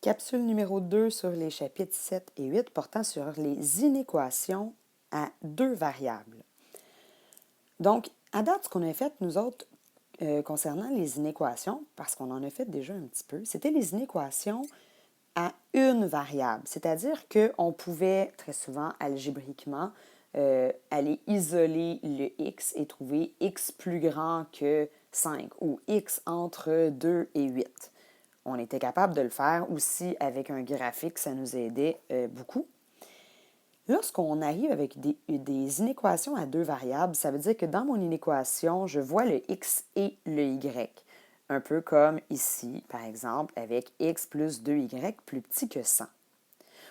Capsule numéro 2 sur les chapitres 7 et 8 portant sur les inéquations à deux variables. Donc, à date, ce qu'on a fait, nous autres, concernant les inéquations, parce qu'on en a fait déjà un petit peu, c'était les inéquations à une variable. C'est-à-dire qu'on pouvait très souvent, algébriquement, aller isoler le x et trouver x plus grand que 5 ou x entre 2 et 8. On était capable de le faire aussi avec un graphique, ça nous aidait beaucoup. Lorsqu'on arrive avec des inéquations à deux variables, ça veut dire que dans mon inéquation, je vois le x et le y. Un peu comme ici, par exemple, avec x plus 2y plus petit que 100.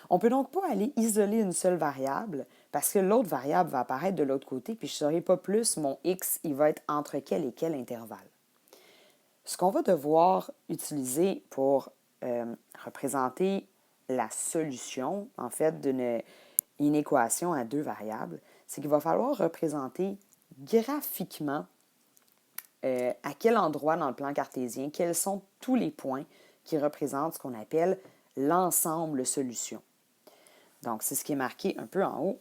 On ne peut donc pas aller isoler une seule variable parce que l'autre variable va apparaître de l'autre côté, puis je ne saurai pas plus mon x, il va être entre quel et quel intervalle. Ce qu'on va devoir utiliser pour représenter la solution, en fait, d'une inéquation à deux variables, c'est qu'il va falloir représenter graphiquement à quel endroit dans le plan cartésien, quels sont tous les points qui représentent ce qu'on appelle l'ensemble solution. Donc, c'est ce qui est marqué un peu en haut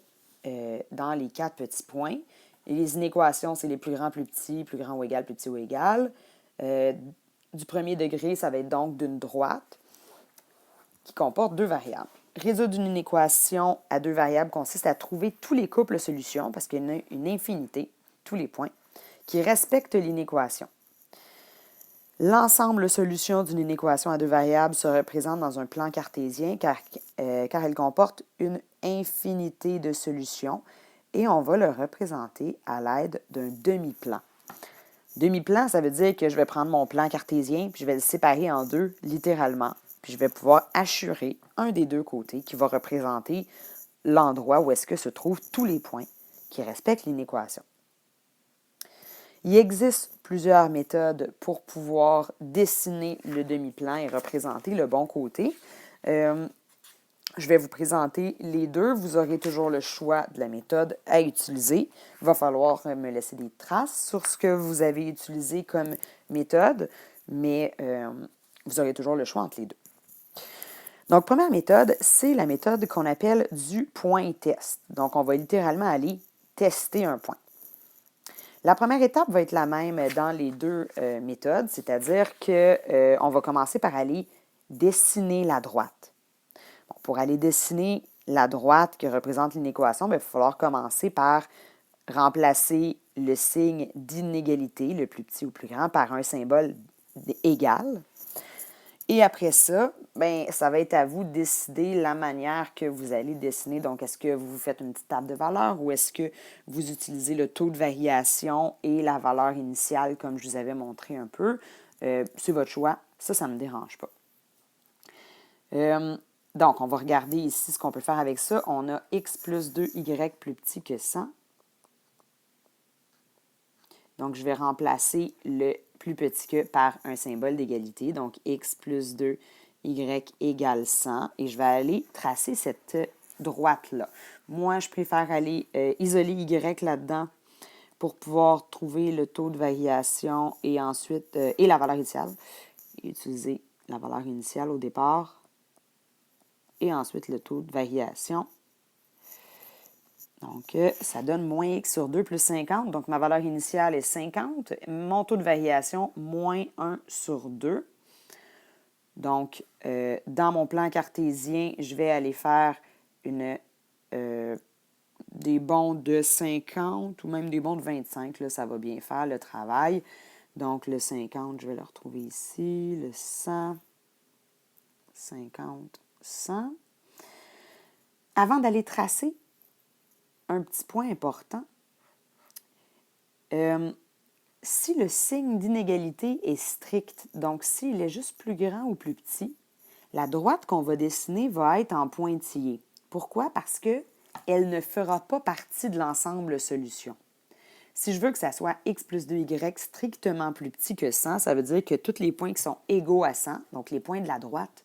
dans les 4 petits points. Et les inéquations, c'est les plus grands, plus petits, plus grand ou égal, plus petit ou égal. Du premier degré, ça va être donc d'une droite qui comporte deux variables. Résoudre une inéquation à deux variables consiste à trouver tous les couples solutions, parce qu'il y en a une infinité, tous les points, qui respectent l'inéquation. L'ensemble solution d'une inéquation à deux variables se représente dans un plan cartésien car elle comporte une infinité de solutions et on va le représenter à l'aide d'un demi-plan. Demi-plan, ça veut dire que je vais prendre mon plan cartésien puis je vais le séparer en deux, littéralement. Puis je vais pouvoir assurer un des deux côtés qui va représenter l'endroit où est-ce que se trouvent tous les points qui respectent l'inéquation. Il existe plusieurs méthodes pour pouvoir dessiner le demi-plan et représenter le bon côté. Je vais vous présenter les deux. Vous aurez toujours le choix de la méthode à utiliser. Il va falloir me laisser des traces sur ce que vous avez utilisé comme méthode, mais vous aurez toujours le choix entre les deux. Donc, première méthode, c'est la méthode qu'on appelle du point test. Donc, on va littéralement aller tester un point. La première étape va être la même dans les deux méthodes, c'est-à-dire qu'on va commencer par aller dessiner la droite. Bon, pour aller dessiner la droite qui représente l'inéquation, il va falloir commencer par remplacer le signe d'inégalité, le plus petit ou plus grand, par un symbole égal. Et après ça, ça va être à vous de décider la manière que vous allez dessiner. Donc, est-ce que vous faites une petite table de valeurs ou est-ce que vous utilisez le taux de variation et la valeur initiale comme je vous avais montré un peu? C'est votre choix. Ça ne me dérange pas. Donc, on va regarder ici ce qu'on peut faire avec ça. On a x plus 2y plus petit que 100. Donc, je vais remplacer le plus petit que par un symbole d'égalité. Donc, x plus 2, y égale 100. Et je vais aller tracer cette droite-là. Moi, je préfère aller isoler y là-dedans pour pouvoir trouver le taux de variation et ensuite, et la valeur initiale. Et utiliser la valeur initiale au départ. Et ensuite, le taux de variation. Donc, ça donne moins x sur 2 plus 50. Donc, ma valeur initiale est 50. Mon taux de variation, moins 1 sur 2. Donc, dans mon plan cartésien, je vais aller faire des bonds de 50 ou même des bonds de 25. Là, ça va bien faire le travail. Donc, le 50, je vais le retrouver ici. Le 100, 50, 100. Avant d'aller tracer, un petit point important. Si le signe d'inégalité est strict, donc s'il est juste plus grand ou plus petit, la droite qu'on va dessiner va être en pointillé. Pourquoi? Parce qu'elle ne fera pas partie de l'ensemble solution. Si je veux que ça soit x plus 2y strictement plus petit que 100, ça veut dire que tous les points qui sont égaux à 100, donc les points de la droite,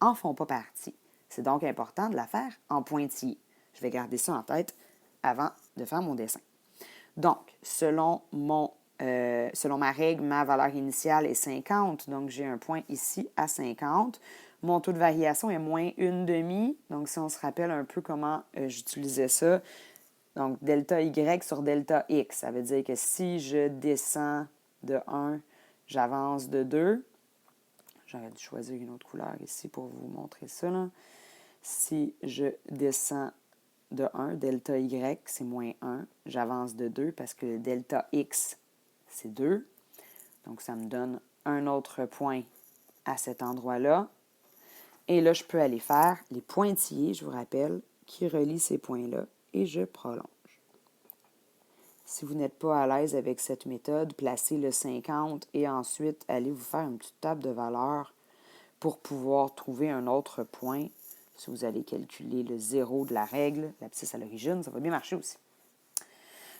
n'en font pas partie. C'est donc important de la faire en pointillé. Je vais garder ça en tête avant de faire mon dessin. Donc, selon mon selon ma règle, ma valeur initiale est 50, donc j'ai un point ici à 50. Mon taux de variation est moins 1/2, donc si on se rappelle un peu comment j'utilisais ça, donc delta Y sur delta X, ça veut dire que si je descends de 1, j'avance de 2. J'aurais dû choisir une autre couleur ici pour vous montrer ça, là. Si je descends de 1, delta Y, c'est moins 1. J'avance de 2 parce que le delta X, c'est 2. Donc, ça me donne un autre point à cet endroit-là. Et là, je peux aller faire les pointillés, je vous rappelle, qui relient ces points-là. Et je prolonge. Si vous n'êtes pas à l'aise avec cette méthode, placez le 50 et ensuite, allez vous faire une petite table de valeurs pour pouvoir trouver un autre point. Si vous allez calculer le 0 de la règle, l'abscisse à l'origine, ça va bien marcher aussi.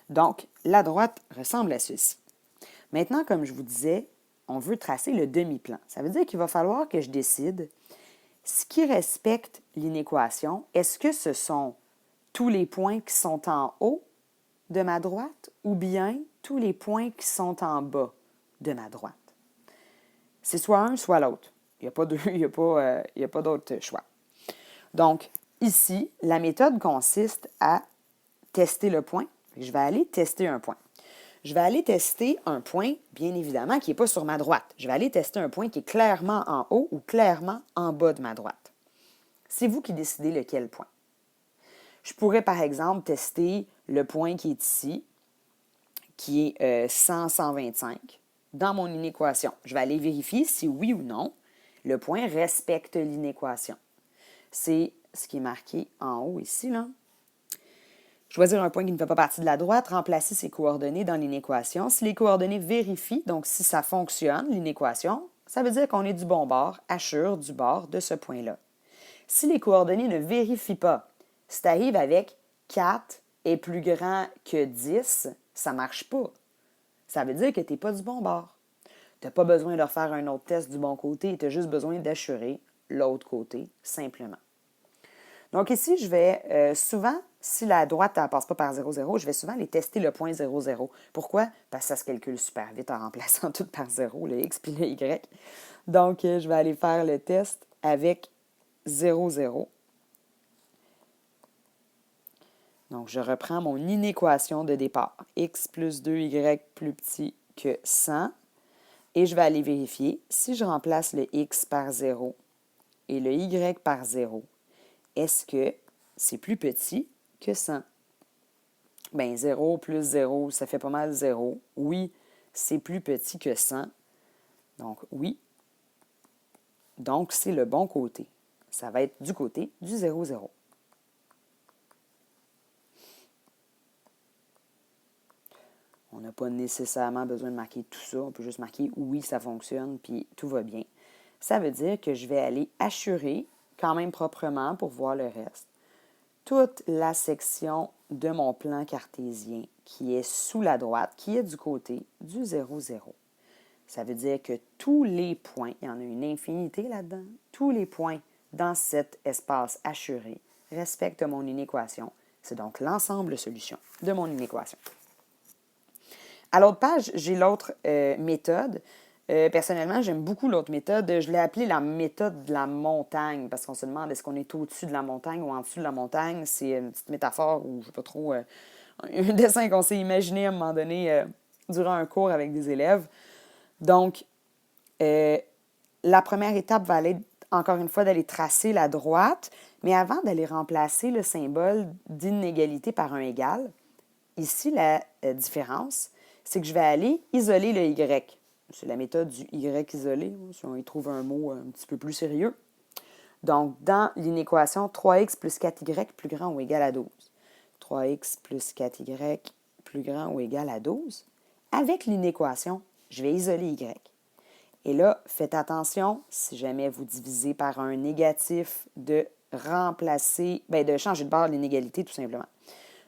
Donc, la droite ressemble à ceci. Maintenant, comme je vous disais, on veut tracer le demi-plan. Ça veut dire qu'il va falloir que je décide ce qui respecte l'inéquation. Est-ce que ce sont tous les points qui sont en haut de ma droite ou bien tous les points qui sont en bas de ma droite? C'est soit un, soit l'autre. Il n'y a pas deux, il y a pas d'autre choix. Donc, ici, la méthode consiste à tester le point. Je vais aller tester un point. Je vais aller tester un point, bien évidemment, qui n'est pas sur ma droite. Je vais aller tester un point qui est clairement en haut ou clairement en bas de ma droite. C'est vous qui décidez lequel point. Je pourrais, par exemple, tester le point qui est ici, qui est 100-125, dans mon inéquation. Je vais aller vérifier si oui ou non, le point respecte l'inéquation. C'est ce qui est marqué en haut ici, là. Choisir un point qui ne fait pas partie de la droite, remplacer ses coordonnées dans l'inéquation. Si les coordonnées vérifient, donc si ça fonctionne, l'inéquation, ça veut dire qu'on est du bon bord, assure du bord de ce point-là. Si les coordonnées ne vérifient pas, si tu arrives avec 4 est plus grand que 10, ça ne marche pas. Ça veut dire que tu n'es pas du bon bord. Tu n'as pas besoin de refaire un autre test du bon côté, tu as juste besoin d'assurer l'autre côté, simplement. Donc ici, je vais souvent, si la droite ne passe pas par 0, 0, je vais souvent aller tester le point 0, 0. Pourquoi? Parce que ça se calcule super vite en remplaçant tout par 0, le x puis le y. Donc, je vais aller faire le test avec 0, 0. Donc, je reprends mon inéquation de départ. X plus 2y plus petit que 100. Et je vais aller vérifier si je remplace le x par 0 et le y par 0. Est-ce que c'est plus petit que 100? Bien, 0 plus 0, ça fait pas mal 0. Oui, c'est plus petit que 100. Donc, oui. Donc, c'est le bon côté. Ça va être du côté du 0, 0. On n'a pas nécessairement besoin de marquer tout ça. On peut juste marquer oui, ça fonctionne, puis tout va bien. Ça veut dire que je vais aller assurer, quand même proprement pour voir le reste, toute la section de mon plan cartésien qui est sous la droite, qui est du côté du 0, 0. Ça veut dire que tous les points, il y en a une infinité là-dedans, tous les points dans cet espace assuré respectent mon inéquation. C'est donc l'ensemble de solutions de mon inéquation. À l'autre page, j'ai l'autre méthode. Personnellement, j'aime beaucoup l'autre méthode. Je l'ai appelée la méthode de la montagne parce qu'on se demande est-ce qu'on est au-dessus de la montagne ou en dessous de la montagne. C'est une petite métaphore ou je ne sais pas trop, un dessin qu'on s'est imaginé à un moment donné durant un cours avec des élèves. Donc, la première étape va aller, encore une fois, d'aller tracer la droite, mais avant d'aller remplacer le symbole d'inégalité par un égal, ici, la différence, c'est que je vais aller isoler le Y. C'est la méthode du Y isolé, si on y trouve un mot un petit peu plus sérieux. Donc, dans l'inéquation 3x plus 4y plus grand ou égal à 12. 3x plus 4y plus grand ou égal à 12. Avec l'inéquation, je vais isoler y. Et là, faites attention, si jamais vous divisez par un négatif, de remplacer, de changer de bord l'inégalité tout simplement.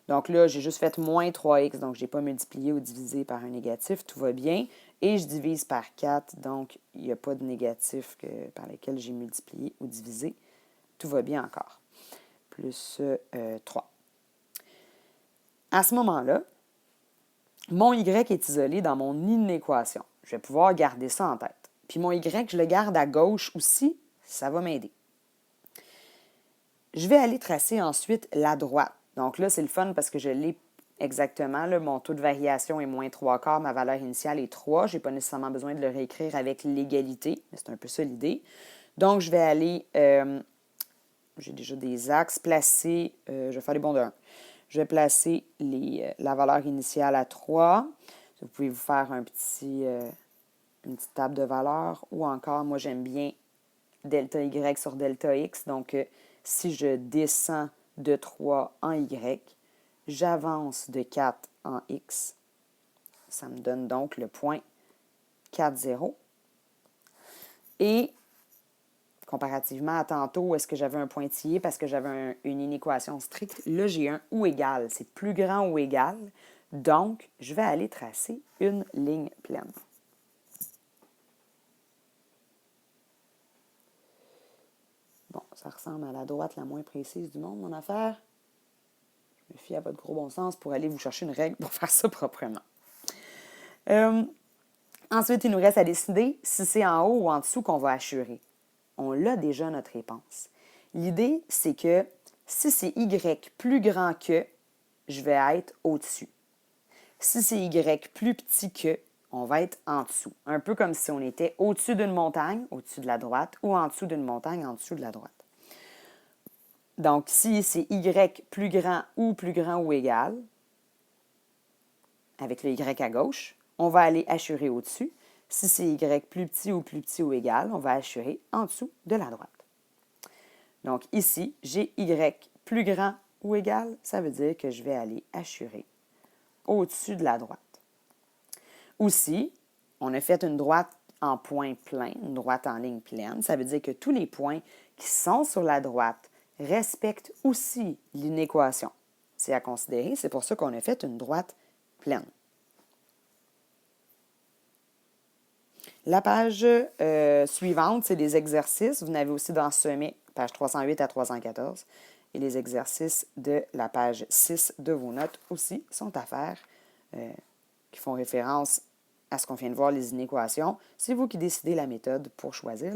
Donc là, j'ai juste fait moins 3x, donc je n'ai pas multiplié ou divisé par un négatif, tout va bien. Et je divise par 4, donc il n'y a pas de négatif par lequel j'ai multiplié ou divisé. Tout va bien encore. Plus 3. À ce moment-là, mon y est isolé dans mon inéquation. Je vais pouvoir garder ça en tête. Puis mon y, je le garde à gauche aussi, ça va m'aider. Je vais aller tracer ensuite la droite. Donc là, c'est le fun parce que je l'ai exactement. Là, mon taux de variation est moins 3/4, ma valeur initiale est 3. Je n'ai pas nécessairement besoin de le réécrire avec l'égalité, mais c'est un peu ça l'idée. Donc, je vais aller, j'ai déjà des axes placés, je vais faire les bonds de 1. Je vais placer la valeur initiale à 3. Vous pouvez vous faire une petite table de valeurs ou encore, moi j'aime bien delta Y sur delta X. Donc, si je descends de 3 en Y, j'avance de 4 en X. Ça me donne donc le point 4, 0. Et comparativement à tantôt, où est-ce que j'avais un pointillé parce que j'avais une inéquation stricte, là, j'ai un ou égal. C'est plus grand ou égal. Donc, je vais aller tracer une ligne pleine. Bon, ça ressemble à la droite la moins précise du monde, mon affaire. Je me fie à votre gros bon sens pour aller vous chercher une règle pour faire ça proprement. Ensuite, il nous reste à décider si c'est en haut ou en dessous qu'on va assurer. On l'a déjà, notre réponse. L'idée, c'est que si c'est Y plus grand que, je vais être au-dessus. Si c'est Y plus petit que, on va être en dessous. Un peu comme si on était au-dessus d'une montagne, au-dessus de la droite, ou en dessous d'une montagne, en dessous de la droite. Donc, si c'est Y plus grand ou égal, avec le Y à gauche, on va aller assurer au-dessus. Si c'est Y plus petit ou égal, on va assurer en dessous de la droite. Donc ici, j'ai Y plus grand ou égal, ça veut dire que je vais aller assurer au-dessus de la droite. Aussi, on a fait une droite en point plein, une droite en ligne pleine. Ça veut dire que tous les points qui sont sur la droite respectent aussi l'inéquation. C'est à considérer, c'est pour ça qu'on a fait une droite pleine. La page suivante, c'est les exercices. Vous en avez aussi dans Sommet, page 308 à 314. Et les exercices de la page 6 de vos notes aussi sont à faire, qui font référence à ce qu'on vient de voir, les inéquations. C'est vous qui décidez la méthode pour choisir.